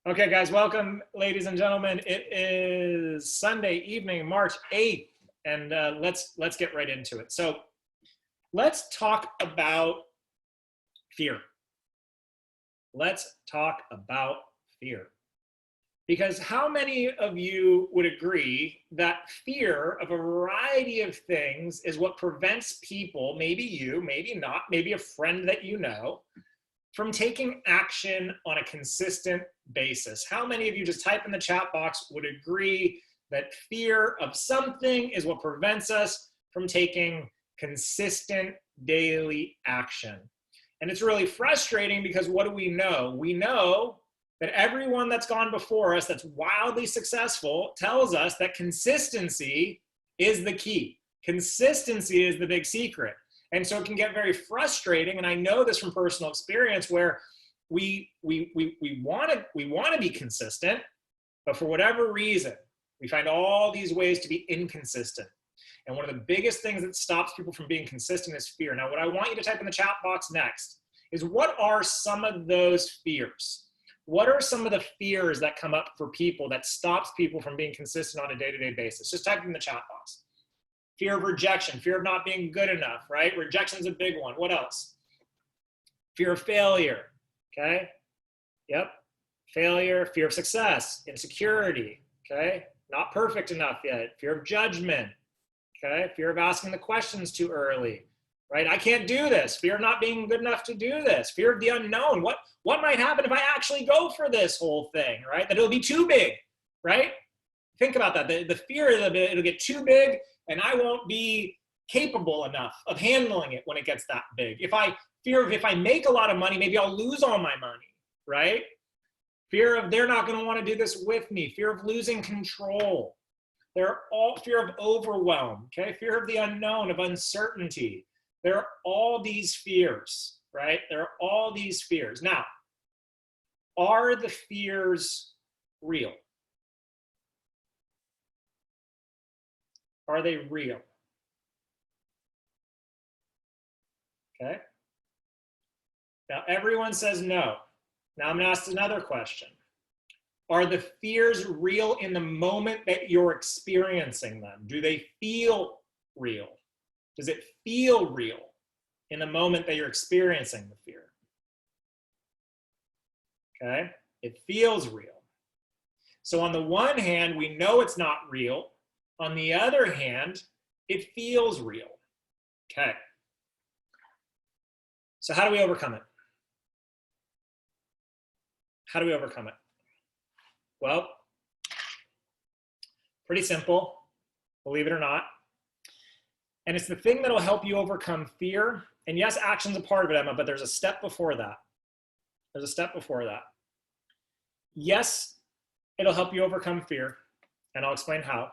Okay, guys, welcome, ladies and gentlemen. It is Sunday evening, March 8th, and let's get right into it. So let's talk about fear. Let's talk about fear. Because how many of you would agree that fear of a variety of things is what prevents people, maybe you, maybe not, maybe a friend that you know, from taking action on a consistent basis? How many of you, just type in the chat box, would agree that fear of something is what prevents us from taking consistent daily action? And it's really frustrating because what do we know? We know that everyone that's gone before us that's wildly successful tells us that consistency is the key. Consistency is the big secret. And so it can get very frustrating, and I know this from personal experience, where we want to be consistent, but for whatever reason, we find all these ways to be inconsistent. And one of the biggest things that stops people from being consistent is fear. Now, what I want you to type in the chat box next is, what are some of those fears? What are some of the fears that come up for people that stops people from being consistent on a day-to-day basis? Just type in the chat box. Fear of rejection, fear of not being good enough, right? Rejection's a big one. What else? Fear of failure, okay? Yep, failure, fear of success, insecurity, okay? Not perfect enough yet. Fear of judgment, okay? Fear of asking the questions too early, right? I can't do this. Fear of not being good enough to do this. Fear of the unknown. What might happen if I actually go for this whole thing, right? That it'll be too big, right? Think about that. The fear that it'll get too big and I won't be capable enough of handling it when it gets that big. If I make a lot of money, maybe I'll lose all my money, right? Fear of they're not going to want to do this with me. Fear of losing control. They're all fear of overwhelm, okay? Fear of the unknown, of uncertainty. There are all these fears, right? There are all these fears. Now, are the fears real? Are they real? Okay. Now, everyone says no. Now, I'm going to ask another question. Are the fears real in the moment that you're experiencing them? Do they feel real? Does it feel real in the moment that you're experiencing the fear? Okay. It feels real. So on the one hand, we know it's not real. On the other hand, it feels real. Okay. So how do we overcome it? How do we overcome it? Well, pretty simple, believe it or not. And it's the thing that'll help you overcome fear. And yes, action's a part of it, Emma, but there's a step before that. There's a step before that. Yes, it'll help you overcome fear, and I'll explain how.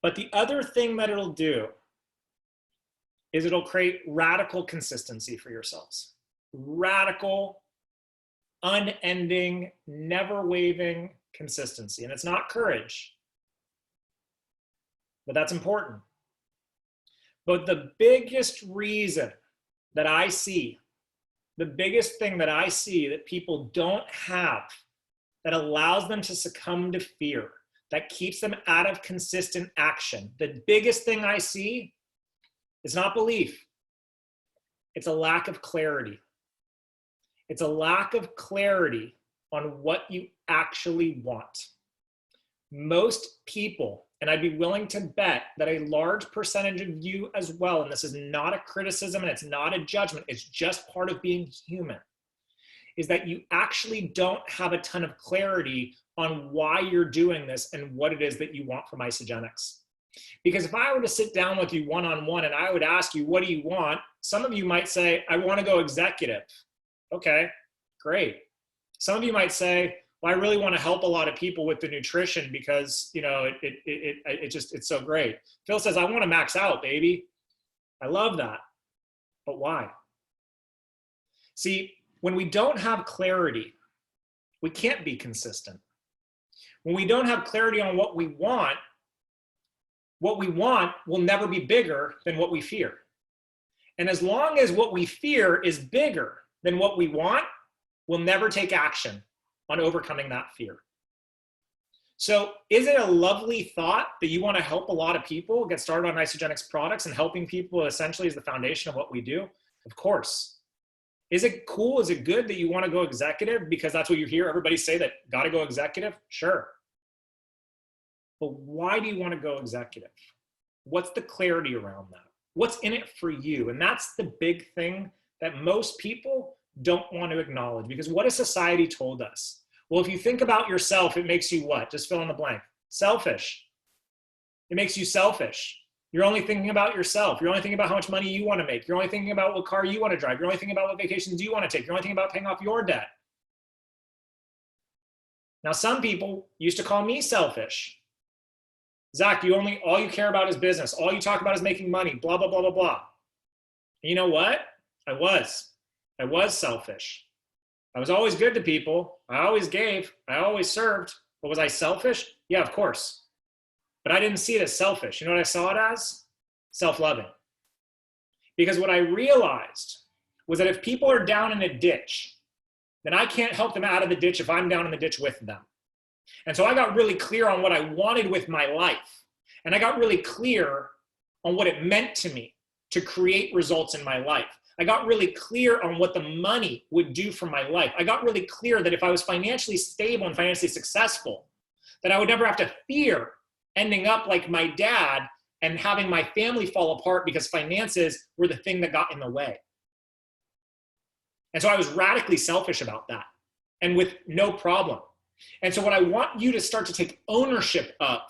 But the other thing that it'll do is it'll create radical consistency for yourselves. Radical, unending, never wavering consistency. And it's not courage, but that's important. But the biggest reason that I see, the biggest thing that I see that people don't have that allows them to succumb to fear, that keeps them out of consistent action, the biggest thing I see is not belief. It's a lack of clarity. It's a lack of clarity on what you actually want. Most people, and I'd be willing to bet that a large percentage of you as well, and this is not a criticism and it's not a judgment, it's just part of being human, is that you actually don't have a ton of clarity on why you're doing this and what it is that you want from Isogenics. Because if I were to sit down with you one-on-one and I would ask you, what do you want? Some of you might say, I want to go executive. Okay, great. Some of you might say, well, I really want to help a lot of people with the nutrition because, you know, it's so great. Phil says, I want to max out, baby. I love that. But why? See, when we don't have clarity, we can't be consistent. When we don't have clarity on what we want will never be bigger than what we fear. And as long as what we fear is bigger than what we want, we'll never take action. on overcoming that fear. So is it a lovely thought that you want to help a lot of people get started on Isogenics products, and helping people essentially is the foundation of what we do? Of course. Is it cool? Is it good that you want to go executive because that's what you hear everybody say, that got to go executive? Sure. But why do you want to go executive? What's the clarity around that? What's in it for you? And that's the big thing that most people don't want to acknowledge, because what has society told us? Well, if you think about yourself, it makes you what? Just fill in the blank. Selfish. It makes you selfish. You're only thinking about yourself. You're only thinking about how much money you want to make. You're only thinking about what car you want to drive. You're only thinking about what vacations you want to take. You're only thinking about paying off your debt. Now, some people used to call me selfish. Zach, all you care about is business. All you talk about is making money, blah, blah, blah, blah, blah. And you know what? I was selfish. I was always good to people. I always gave. I always served. But was I selfish? Yeah, of course. But I didn't see it as selfish. You know what I saw it as? Self-loving. Because what I realized was that if people are down in a ditch, then I can't help them out of the ditch if I'm down in the ditch with them. And so I got really clear on what I wanted with my life. And I got really clear on what it meant to me to create results in my life. I got really clear on what the money would do for my life. I got really clear that if I was financially stable and financially successful, that I would never have to fear ending up like my dad and having my family fall apart because finances were the thing that got in the way. And so I was radically selfish about that, and with no problem. And so what I want you to start to take ownership of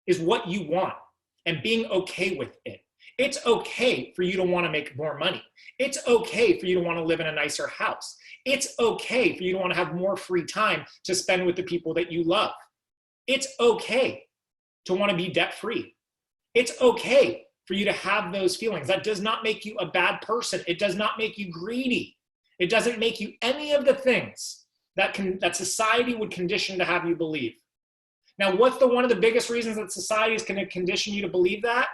is what you want and being okay with it. It's okay for you to want to make more money. It's okay for you to want to live in a nicer house. It's okay for you to want to have more free time to spend with the people that you love. It's okay to want to be debt-free. It's okay for you to have those feelings. That does not make you a bad person. It does not make you greedy. It doesn't make you any of the things that society would condition to have you believe. Now, what's one of the biggest reasons that society is going to condition you to believe that?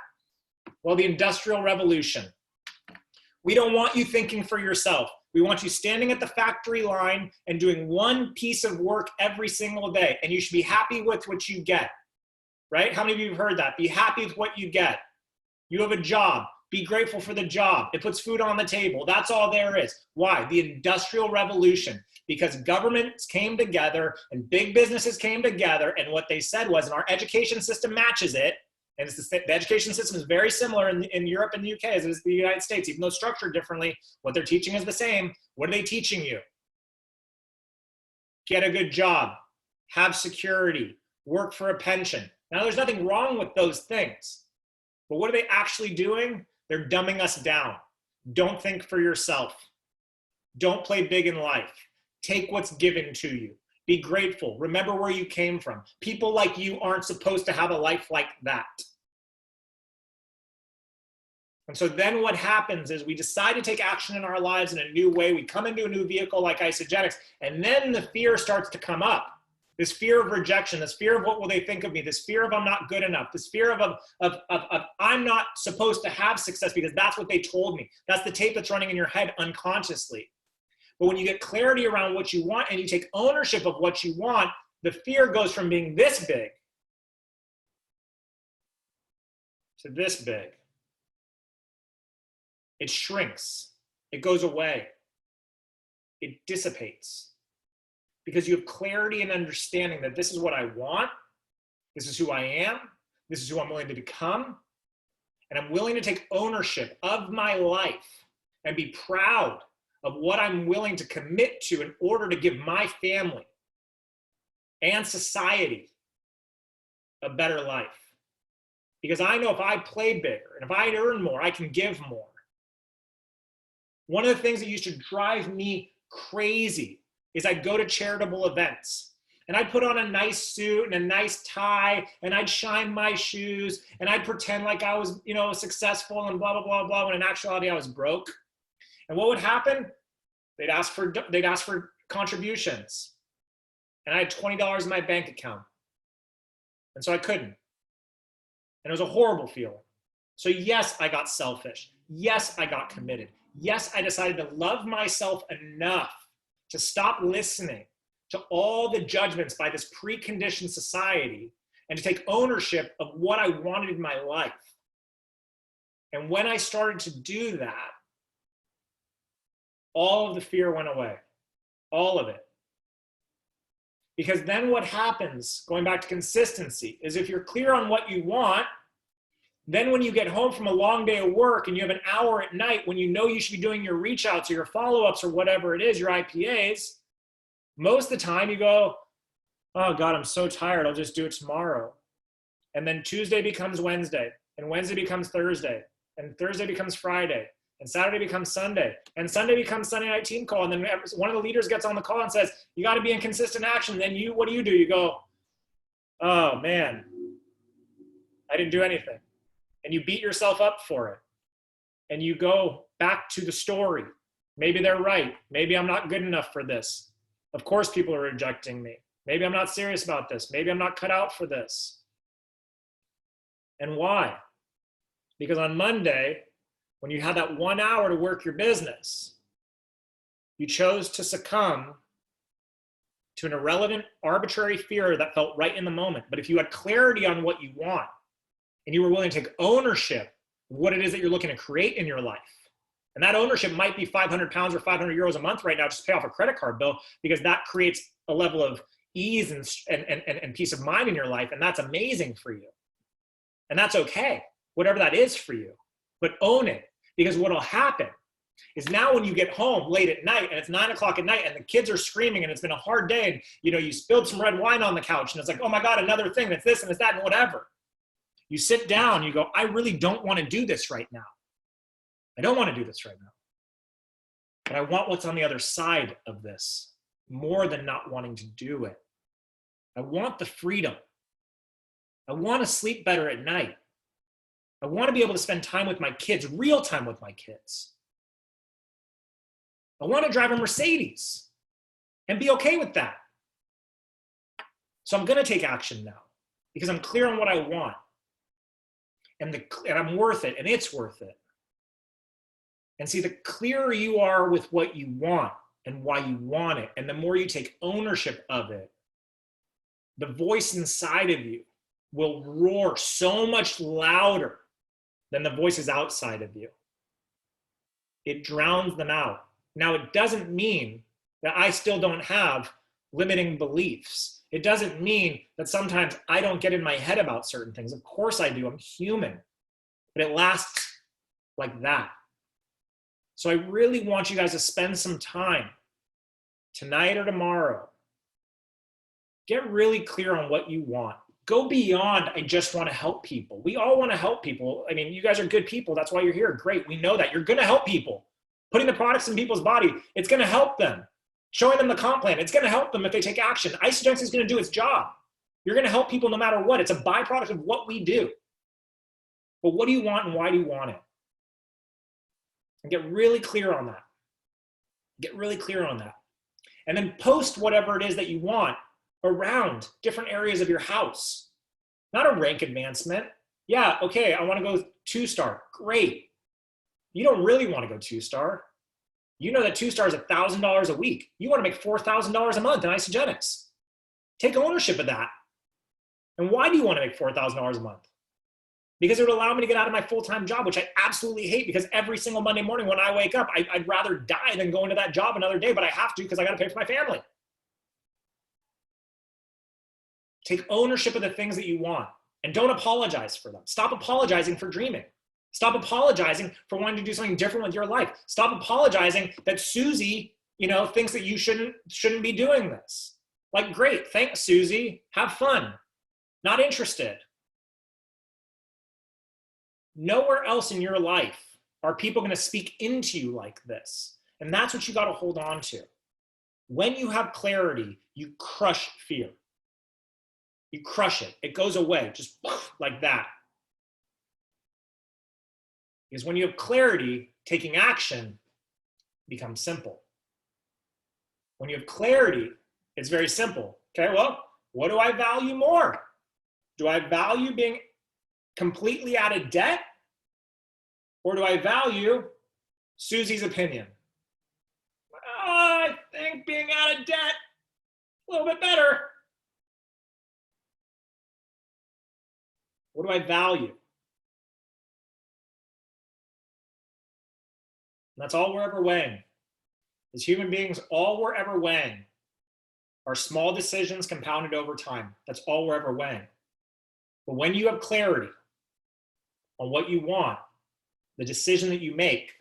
Well, the Industrial Revolution. We don't want you thinking for yourself. We want you standing at the factory line and doing one piece of work every single day, and you should be happy with what you get, right? How many of you have heard that? Be happy with what you get. You have a job. Be grateful for the job. It puts food on the table. That's all there is. Why? The Industrial Revolution. Because governments came together and big businesses came together, and what they said was, and our education system matches it, and the education system is very similar in Europe and the UK as it is the United States, even though structured differently, what they're teaching is the same. What are they teaching you? Get a good job, have security, work for a pension. Now, there's nothing wrong with those things, but what are they actually doing? They're dumbing us down. Don't think for yourself. Don't play big in life. Take what's given to you. Be grateful. Remember where you came from. People like you aren't supposed to have a life like that. And so then what happens is we decide to take action in our lives in a new way. We come into a new vehicle like Isogenics, and then the fear starts to come up. This fear of rejection, this fear of what will they think of me, this fear of I'm not good enough, this fear of I'm not supposed to have success because that's what they told me. That's the tape that's running in your head unconsciously. But when you get clarity around what you want and you take ownership of what you want, the fear goes from being this big to this big. It shrinks. It goes away. It dissipates. Because you have clarity and understanding that this is what I want, this is who I am, this is who I'm willing to become, and I'm willing to take ownership of my life and be proud of what I'm willing to commit to in order to give my family and society a better life. Because I know if I play bigger and if I earn more, I can give more. One of the things that used to drive me crazy is I'd go to charitable events and I'd put on a nice suit and a nice tie and I'd shine my shoes and I'd pretend like I was, successful and blah, blah, blah, blah, when in actuality I was broke. And what would happen? They'd ask for contributions. And I had $20 in my bank account. And so I couldn't. And it was a horrible feeling. So yes, I got selfish. Yes, I got committed. Yes, I decided to love myself enough to stop listening to all the judgments by this preconditioned society and to take ownership of what I wanted in my life. And when I started to do that, all of the fear went away, all of it. Because then what happens, going back to consistency, is if you're clear on what you want, then when you get home from a long day of work and you have an hour at night when you know you should be doing your reach outs or your follow-ups or whatever it is, your IPAs, most of the time you go, oh God, I'm so tired, I'll just do it tomorrow. And then Tuesday becomes Wednesday, and Wednesday becomes Thursday, and Thursday becomes Friday, and Saturday becomes Sunday, and Sunday becomes Sunday night team call. And then one of the leaders gets on the call and says, you got to be in consistent action. And then what do? You go, oh man, I didn't do anything. And you beat yourself up for it. And you go back to the story. Maybe they're right. Maybe I'm not good enough for this. Of course people are rejecting me. Maybe I'm not serious about this. Maybe I'm not cut out for this. And why? Because on Monday, when you had that 1 hour to work your business, you chose to succumb to an irrelevant, arbitrary fear that felt right in the moment. But if you had clarity on what you want, and you were willing to take ownership of what it is that you're looking to create in your life, and that ownership might be 500 pounds or 500 euros a month right now, just to pay off a credit card bill, because that creates a level of ease and peace of mind in your life, and that's amazing for you. And that's okay, whatever that is for you. But own it, because what'll happen is now when you get home late at night and it's 9 o'clock at night and the kids are screaming and it's been a hard day and you spilled some red wine on the couch and it's like, oh my God, another thing that's this and it's that and whatever. You sit down, you go, I really don't want to do this right now. I don't want to do this right now. But I want what's on the other side of this more than not wanting to do it. I want the freedom. I want to sleep better at night. I want to be able to spend time with my kids, real time with my kids. I want to drive a Mercedes and be okay with that. So I'm going to take action now because I'm clear on what I want. And I'm worth it, and it's worth it. And see, the clearer you are with what you want and why you want it, and the more you take ownership of it, the voice inside of you will roar so much louder than the voices outside of you. It drowns them out. Now, it doesn't mean that I still don't have limiting beliefs. It doesn't mean that sometimes I don't get in my head about certain things. Of course I do. I'm human. But it lasts like that. So I really want you guys to spend some time tonight or tomorrow. Get really clear on what you want. Go beyond, I just want to help people. We all want to help people. I mean, you guys are good people. That's why you're here. Great. We know that. You're going to help people. Putting the products in people's body, it's going to help them. Showing them the comp plan, it's going to help them if they take action. Isogenix is going to do its job. You're going to help people no matter what. It's a byproduct of what we do. But what do you want and why do you want it? And get really clear on that. Get really clear on that. And then post whatever it is that you want around different areas of your house. Not a rank advancement. Yeah, okay, I want to go 2-star. Great. You don't really want to go 2-star. You know that 2-star is $1,000 a week. You want to make $4,000 a month in Isogenix. Take ownership of that. And why do you want to make $4,000 a month? Because it would allow me to get out of my full-time job, which I absolutely hate, because every single Monday morning when I wake up, I'd rather die than go into that job another day, but I have to because I got to pay for my family. Take ownership of the things that you want and don't apologize for them. Stop apologizing for dreaming. Stop apologizing for wanting to do something different with your life. Stop apologizing that Susie, thinks that you shouldn't be doing this. Like, great, thanks, Susie. Have fun. Not interested. Nowhere else in your life are people going to speak into you like this. And that's what you got to hold on to. When you have clarity, you crush fear. You crush it. It goes away, just like that. Because when you have clarity, taking action becomes simple. When you have clarity, it's very simple. Okay, well, what do I value more? Do I value being completely out of debt? Or do I value Susie's opinion? I think being out of debt A little bit better. What do I value? And that's all we're ever weighing. As human beings, all we're ever weighing are small decisions compounded over time. That's all we're ever weighing. But when you have clarity on what you want, the decision that you make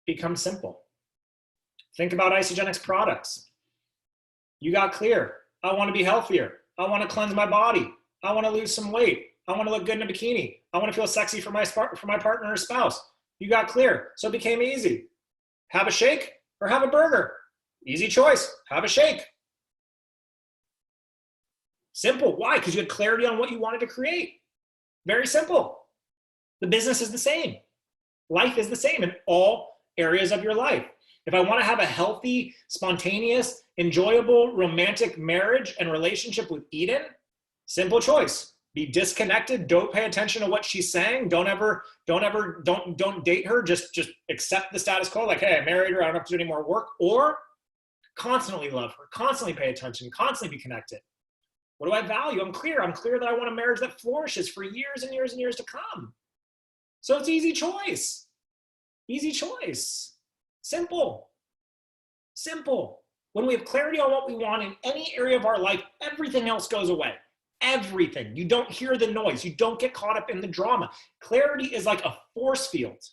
becomes simple. Think about Isagenix products. You got clear. I want to be healthier. I want to cleanse my body. I want to lose some weight. I want to look good in a bikini. I want to feel sexy for my partner or spouse. You got clear. So it became easy. Have a shake or have a burger. Easy choice. Have a shake. Simple. Why? Because you had clarity on what you wanted to create. Very simple. The business is the same. Life is the same in all areas of your life. If I want to have a healthy, spontaneous, enjoyable, romantic marriage and relationship with Eden, simple choice. Be disconnected. Don't pay attention to what she's saying. Don't date her. Just accept the status quo. Like, hey, I married her. I don't have to do any more work. Or constantly love her. Constantly pay attention. Constantly be connected. What do I value? I'm clear. I'm clear that I want a marriage that flourishes for years and years and years to come. So it's easy choice. Easy choice. Simple. Simple. When we have clarity on what we want in any area of our life, everything else goes away. Everything. You don't hear the noise. You don't get caught up in the drama. Clarity is like a force field.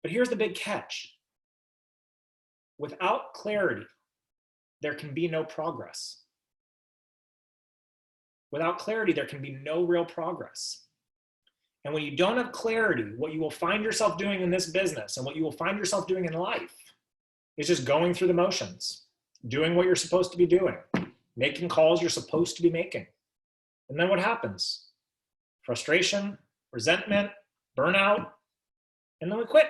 But here's the big catch. Without clarity, there can be no progress. Without clarity, there can be no real progress. And when you don't have clarity, what you will find yourself doing in this business and what you will find yourself doing in life is just going through the motions, doing what you're supposed to be doing, making calls you're supposed to be making. And then what happens? Frustration, resentment, burnout, and then we quit.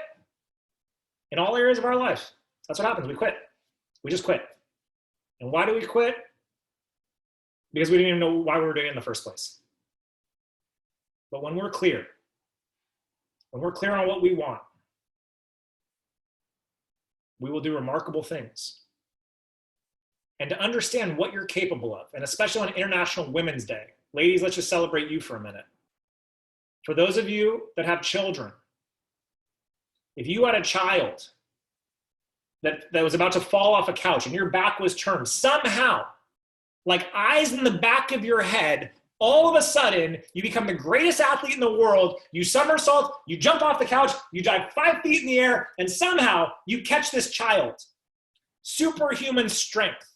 In all areas of our life, that's what happens. We quit. We just quit. And why do we quit? Because we didn't even know why we were doing it in the first place. But when we're clear on what we want, we will do remarkable things. And to understand what you're capable of, and especially on International Women's Day, ladies, let's just celebrate you for a minute. For those of you that have children, if you had a child that was about to fall off a couch and your back was turned, somehow, like eyes in the back of your head, all of a sudden, you become the greatest athlete in the world, you somersault, you jump off the couch, you dive 5 feet in the air, and somehow you catch this child. Superhuman strength.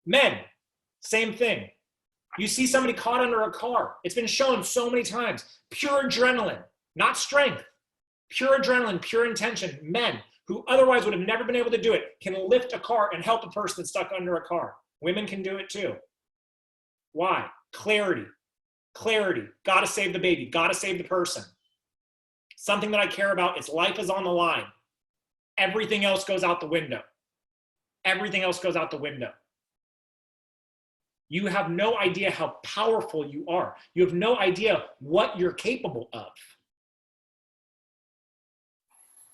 Men, same thing. You see somebody caught under a car. It's been shown so many times. Pure adrenaline, not strength. Pure adrenaline, pure intention. Men who otherwise would have never been able to do it can lift a car and help a person that's stuck under a car. Women can do it too. Why? Clarity. Clarity. Got to save the baby. Got to save the person. Something that I care about is life is on the line. Everything else goes out the window. Everything else goes out the window. You have no idea how powerful you are. You have no idea what you're capable of.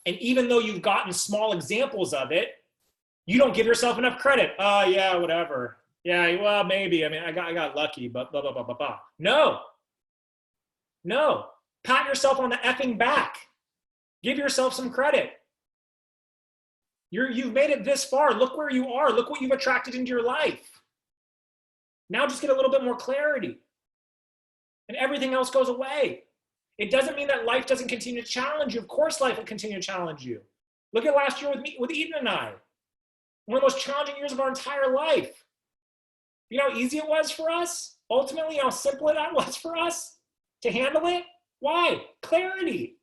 And even though you've gotten small examples of it, you don't give yourself enough credit. Oh, yeah, whatever. Yeah, well, maybe. I mean, I got lucky, but blah, blah, blah, blah, blah. No. No. Pat yourself on the effing back. Give yourself some credit. You've made it this far. Look where you are. Look what you've attracted into your life. Now just get a little bit more clarity. And everything else goes away. It doesn't mean that life doesn't continue to challenge you. Of course life will continue to challenge you. Look at last year with Eden and I. One of the most challenging years of our entire life. You know how easy it was for us? Ultimately, how simple it was for us to handle it? Why? Clarity.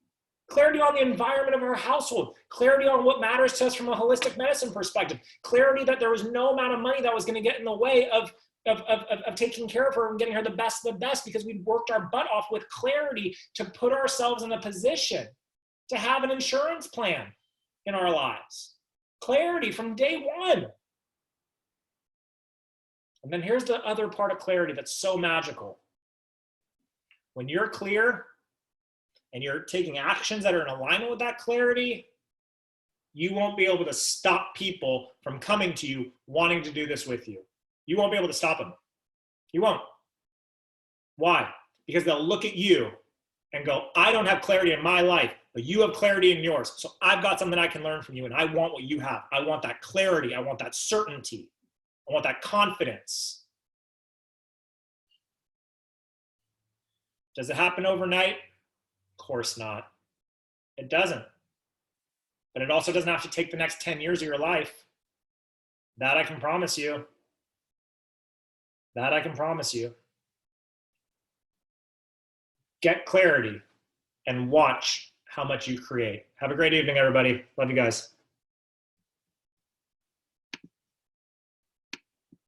Clarity on the environment of our household. Clarity on what matters to us from a holistic medicine perspective. Clarity that there was no amount of money that was going to get in the way of taking care of her and getting her the best of the best, because we'd worked our butt off with clarity to put ourselves in a position to have an insurance plan in our lives. Clarity from day one. And then here's the other part of clarity that's so magical. When you're clear and you're taking actions that are in alignment with that clarity, you won't be able to stop people from coming to you wanting to do this with you. You won't be able to stop them. You won't. Why? Because they'll look at you and go, I don't have clarity in my life, but you have clarity in yours. So I've got something I can learn from you, and I want what you have. I want that clarity. I want that certainty. I want that confidence. Does it happen overnight? Of course not. It doesn't. But it also doesn't have to take the next 10 years of your life. That I can promise you. That I can promise you. Get clarity and watch how much you create. Have a great evening, everybody. Love you guys.